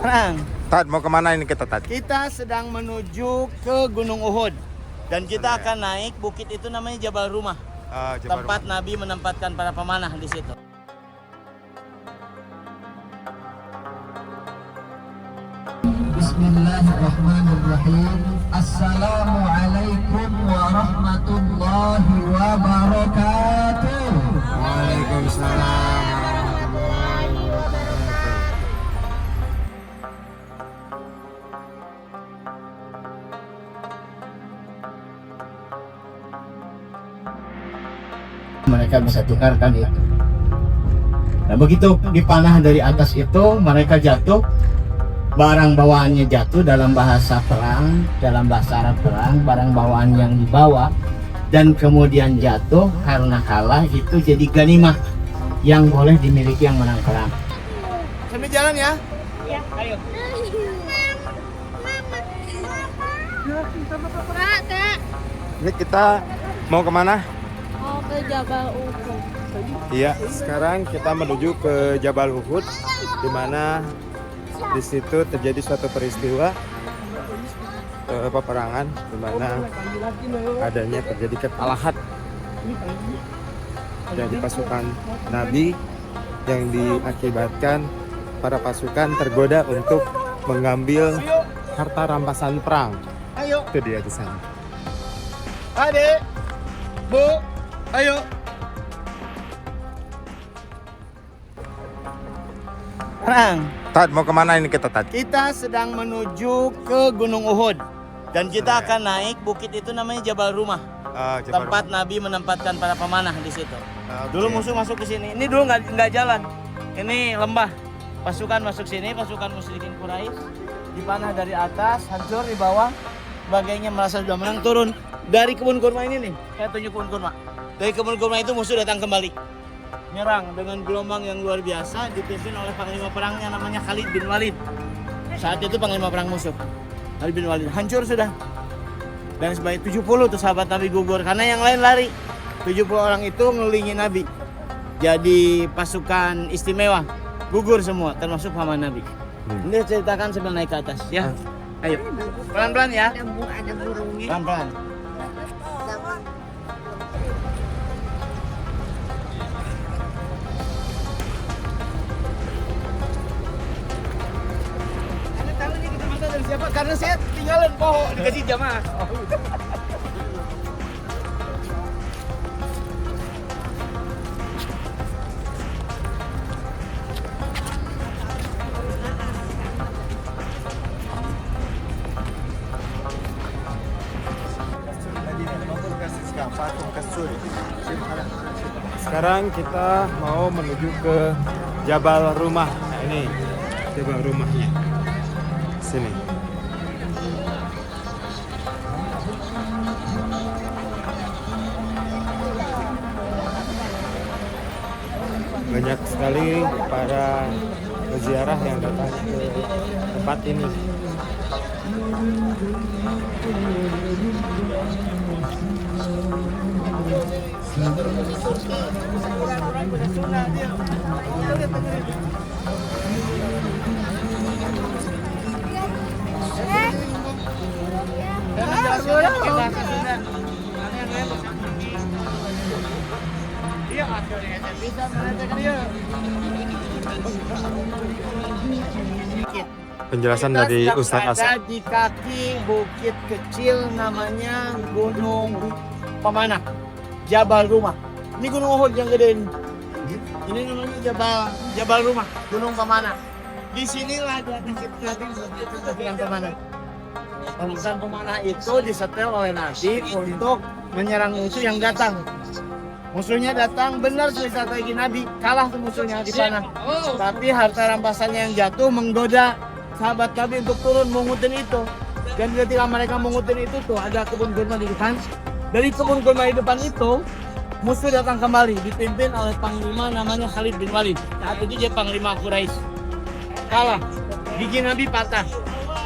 Perang. Tad, mau kemana ini kita, Tad? Kita sedang menuju ke Gunung Uhud. Dan kita akan naik bukit itu namanya Jabal Rumah. Tempat Nabi menempatkan para pemanah di situ. Bismillahirrahmanirrahim. Assalamualaikum warahmatullahi wabarakatuh. Waalaikumsalam warahmatullahi wabarakatuh. Mereka bisa tukarkan itu. Nah, begitu dipanah dari atas itu, mereka jatuh. Barang bawaannya jatuh, dalam bahasa perang, dalam bahasa Arab perang, barang bawaan yang dibawa dan kemudian jatuh karena kalah itu jadi ganimah yang boleh dimiliki yang menang perang. Sambil jalan ya. Ya. Ayo. Kak, Ini kita mau kemana? mau ke Jabal Uhud. Iya, sekarang kita menuju ke Jabal Uhud, di mana di situ terjadi suatu peristiwa peperangan, di mana adanya terjadi kekalahan dari pasukan Nabi yang diakibatkan para pasukan tergoda untuk mengambil harta rampasan perang. Ayo. Itu dia di sana. Adik. Bu. Ayo. Perang. Tad, mau kemana ini kita, Tad? Kita sedang menuju ke Gunung Uhud. Dan kita akan naik bukit itu namanya Jabal Rumah. Tempat Nabi menempatkan para pemanah di situ. Dulu musuh masuk ke sini. Ini dulu nggak jalan. Ini lembah. Pasukan masuk sini, pasukan musyrikin Quraisy dipanah dari atas, hancur di bawah. Sebagainya merasa sudah menang, turun dari kebun kurma ini nih. Saya tunjuk kebun kurma. Dari kebun kurma itu musuh datang kembali. Nyerang dengan gelombang yang luar biasa, dipimpin oleh panglima perangnya namanya Khalid bin Walid. Saat itu panglima perang musuh, Khalid bin Walid. Hancur sudah. Dan sebanyak 70 tuh sahabat Nabi gugur karena yang lain lari. 70 orang itu ngelingi Nabi. Jadi pasukan istimewa. Gugur semua termasuk paman Nabi. Ini ceritakan sambil naik ke atas ya. Ayo. Pelan-pelan ya. Ada burungnya. Pelan-pelan. Anda tahu ini kecamatan dari siapa? Karena saya tinggalin pohon dikasih jamaah. Sekarang kita mau menuju ke Jabal Rumah. Nah, ini Jabal Rumahnya. Sini. Banyak sekali para peziarah yang datang ke tempat ini. Penjelasan dari Ustaz Asad. Ada di kaki bukit kecil namanya Gunung Pemanah, Jabal Rumah. Ini Gunung Uhud yang gede ini. Ini namanya Jabal Rumah, Gunung Pemanah. Di sinilah dia kasih yang pemanah. Pasukan pemanah itu disetel oleh Nabi untuk menyerang musuh yang datang. Musuhnya datang, benar strategi Nabi, kalah tuh musuhnya di sana. Tapi harta rampasannya yang jatuh menggoda sahabat Nabi untuk turun mengutin itu. Dan ketika mereka mengutin itu tuh ada kebun kurma di depan. Dari kebun kurma di depan itu musuh datang kembali dipimpin oleh panglima namanya Khalid bin Walid. Saat itu dia panglima Quraisy. Kalah, gigi Nabi patah,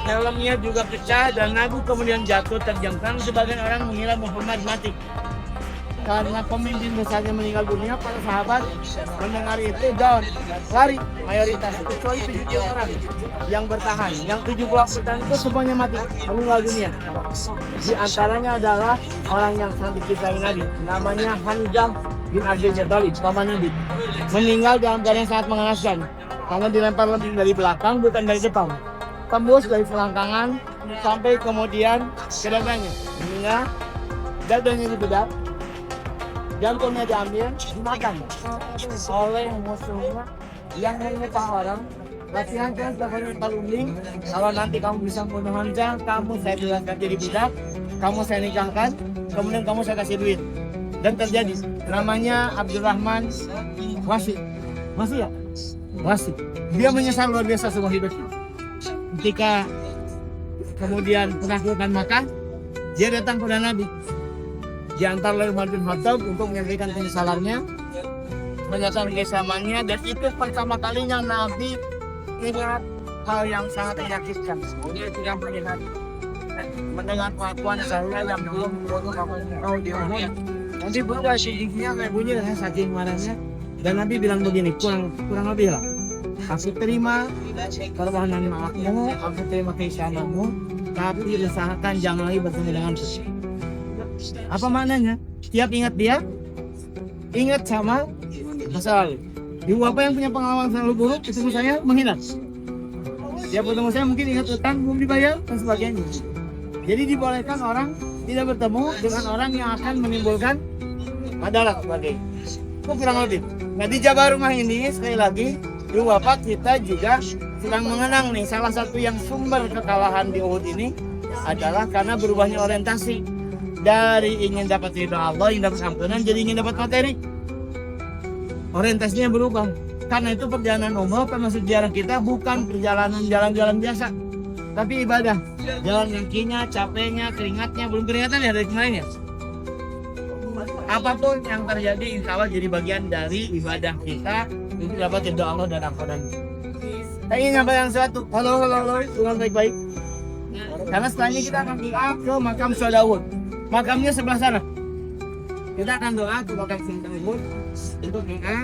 helmnya juga pecah dan Nabi kemudian jatuh terjangkang. Sebagian orang mengira Muhammad mati. karena pemimpin besarnya meninggal dunia, para sahabat mendengar itu down, lari mayoritas, kecuali 70 orang yang bertahan. Yang 70% itu semuanya mati, meninggal dunia. Di antaranya adalah orang yang sangat dicintai Nabi, namanya Hamzah bin Abdul Muthalib, paman Nabi. Meninggal dalam keadaan sangat mengenaskan, karena dilempar lebih dari belakang, bukan dari depan. Tembus dari selangkangan sampai kemudian ke dadanya, hingga dadanya dibedah, jantungnya diambil, dimakan oleh musuhnya yang menyekap orang. Latihan kan sebagai palunding, kalau nanti kamu bisa membunuh Hamzah, kamu saya bebaskan jadi budak, kamu saya nikahkan, kemudian kamu saya kasih duit. Dan terjadi, namanya Abdurrahman Wasi. Wasi ya? Wasi. Dia menyesal luar biasa semua hidupnya. Ketika kemudian penaklukan Makkah, dia datang kepada Nabi. Diantar oleh Umar bin Khattab untuk menyampaikan penyesalannya, menyatakan kesamannya, dan itu pertama kalinya Nabi ingat hal yang sangat menyakitkan. Dia tidak melihat mendengar pengakuan saya yang belum membunuh kamu di Uhud. Nanti berubah sidiknya kayak bunyi dengan saking marahnya, dan Nabi bilang begini, kurang lebih lah. Aku terima permohonan maafmu, aku terima keislamanmu, tapi usahakan jangan lagi bertemu denganku. Apa maknanya? Setiap ingat dia, ingat sama masa lalu. Ibu apa yang punya pengalaman selalu buruk, ketemu saya menghina. Dia ketemu saya mungkin ingat utang belum dibayar dan sebagainya. Jadi dibolehkan orang tidak bertemu dengan orang yang akan menimbulkan madarat sebagainya. Itu kurang lebih. Nah di Jabal Rumah ini sekali lagi, Ibu Bapak kita juga sedang mengenang nih salah satu yang sumber kekalahan di Uhud ini adalah karena berubahnya orientasi dari ingin dapat ridha Allah, ingin dapat ampunan, jadi ingin dapat materi. Orientasinya berubah. Karena itu perjalanan umroh termasuk sejarah kita bukan perjalanan jalan-jalan biasa, tapi ibadah. Jalan kakinya, capeknya, keringatnya, belum keringatan ya dari kemarin ya. Apapun yang terjadi insya Allah jadi bagian dari ibadah kita untuk dapat ridha Allah dan ampunan. Saya ingin nyampaikan sesuatu. Halo, dengan baik-baik. Karena setelah ini kita akan ke makam Syuhada Uhud. Makamnya sebelah sana. Kita akan doa ke makam Syuhada Uhud untuk doa.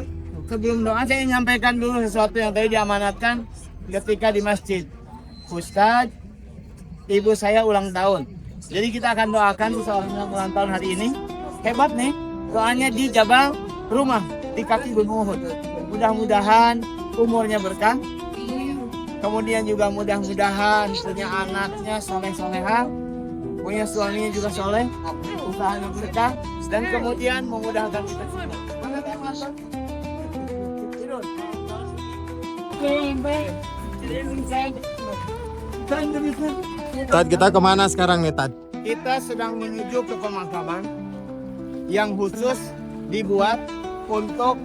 Sebelum doa saya ingin menyampaikan dulu sesuatu yang tadi diamanatkan ketika di masjid. Ustadz, ibu saya ulang tahun. Jadi kita akan doakan seseorang yang ulang tahun hari ini. Hebat nih, doanya di Jabal Rumah, di kaki Gunung Uhud. Mudah-mudahan umurnya berkah. Kemudian juga mudah-mudahan punya anaknya soleh-soleha, punya suaminya juga soleh, usahanya berkah, dan kemudian memudahkan kita semua. Tad, kita kemana sekarang nih Tad? Kita sedang menuju ke pemakaman yang khusus dibuat untuk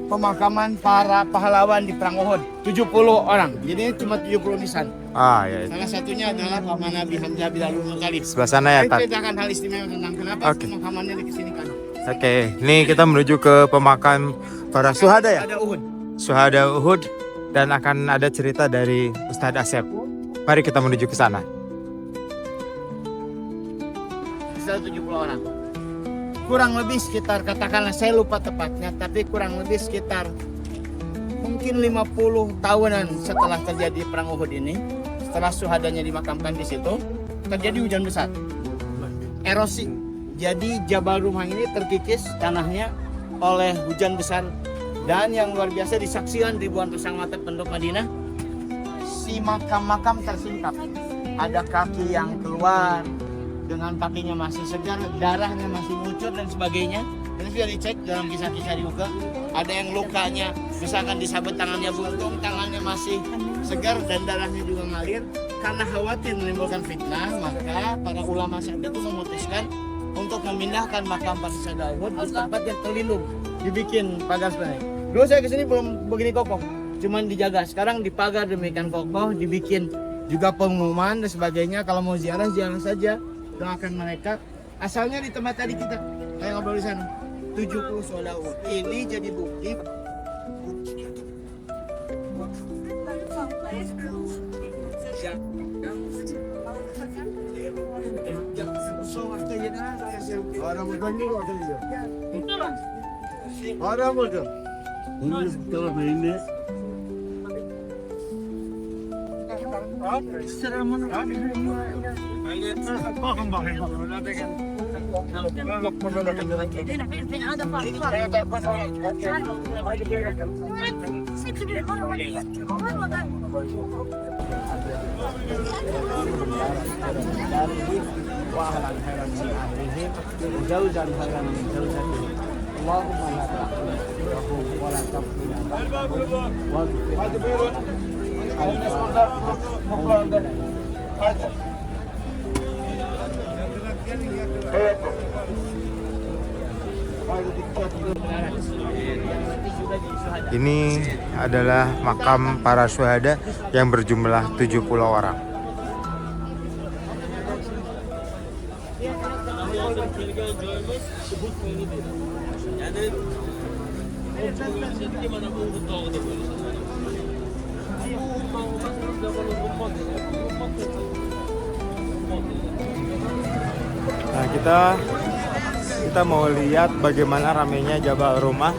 pemakaman para pahlawan di perang Uhud, 70 orang. Jadi ini cuma 70 nisan. Iya. Salah satunya adalah paman Nabi Hamzah bin Abdul Muthalib. Sebelah sana ya, Saya Tad. ceritakan hal istimewa tentang kenapa pemakamannya dikesinikan. Oke, ini kita menuju ke pemakam para syuhada ya? Ada Uhud. Syuhada Uhud, dan akan ada cerita dari Ustadz Asep. Mari kita menuju ke sana. Bisa 70 orang. Kurang lebih sekitar, katakanlah saya lupa tepatnya, tapi kurang lebih sekitar mungkin 50 tahunan setelah terjadi perang Uhud ini, setelah syuhadanya dimakamkan di situ, terjadi hujan besar, erosi. Jadi Jabal Rumah ini terkikis tanahnya oleh hujan besar, dan yang luar biasa disaksikan ribuan pasang mata penduduk Madinah. Si makam-makam tersingkap, ada kaki yang keluar dengan kakinya masih segar, darahnya masih ngucur dan sebagainya. Dan sudah dicek dalam kisah-kisah juga, ada yang lukanya misalkan disabet tangannya buntung, tangannya masih segar dan darahnya juga ngalir. Karena khawatir menimbulkan fitnah, maka para ulama saat itu memutuskan untuk memindahkan makam para syuhada Uhud ke tempat yang terlindung, dibikin pagar sebenarnya. Dulu saya kesini belum begini kokoh, cuman dijaga. Sekarang dipagar demikian kokoh, dibikin juga pengumuman dan sebagainya. Kalau mau ziarah, ziarah saja. Doakan mereka. Asalnya di tempat tadi kita kayak ngobrol di sana 70 syuhada Uhud. Ini jadi bukti Ini adalah makam para syuhada yang berjumlah 70 orang. Nah, kita mau lihat bagaimana ramainya Jabal Rumah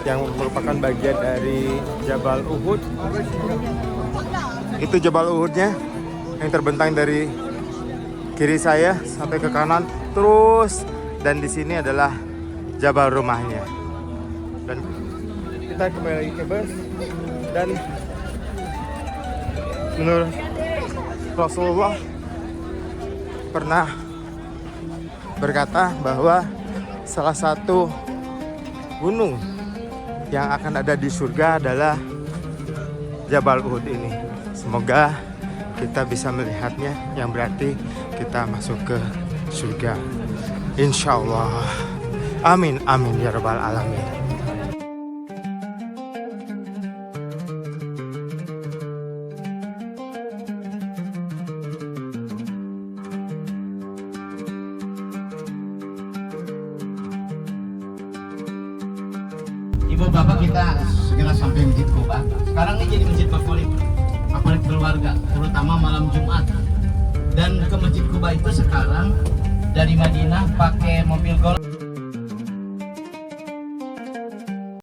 yang merupakan bagian dari Jabal Uhud. Itu Jabal Uhudnya yang terbentang dari kiri saya sampai ke kanan terus, dan di sini adalah Jabal Rumahnya. Dan kita kembali lagi ke bus, dan menurut Rasulullah pernah berkata bahwa salah satu gunung yang akan ada di surga adalah Jabal Uhud ini. Semoga kita bisa melihatnya, yang berarti kita masuk ke surga, insya Allah. Amin amin ya rabbal alamin. Ibu bapak kita segera sampai Masjid Kuba. Sekarang ini jadi masjid favorit keluarga, terutama malam Jumat. Dan ke Masjid Kuba itu sekarang dari Madinah pakai mobil golf.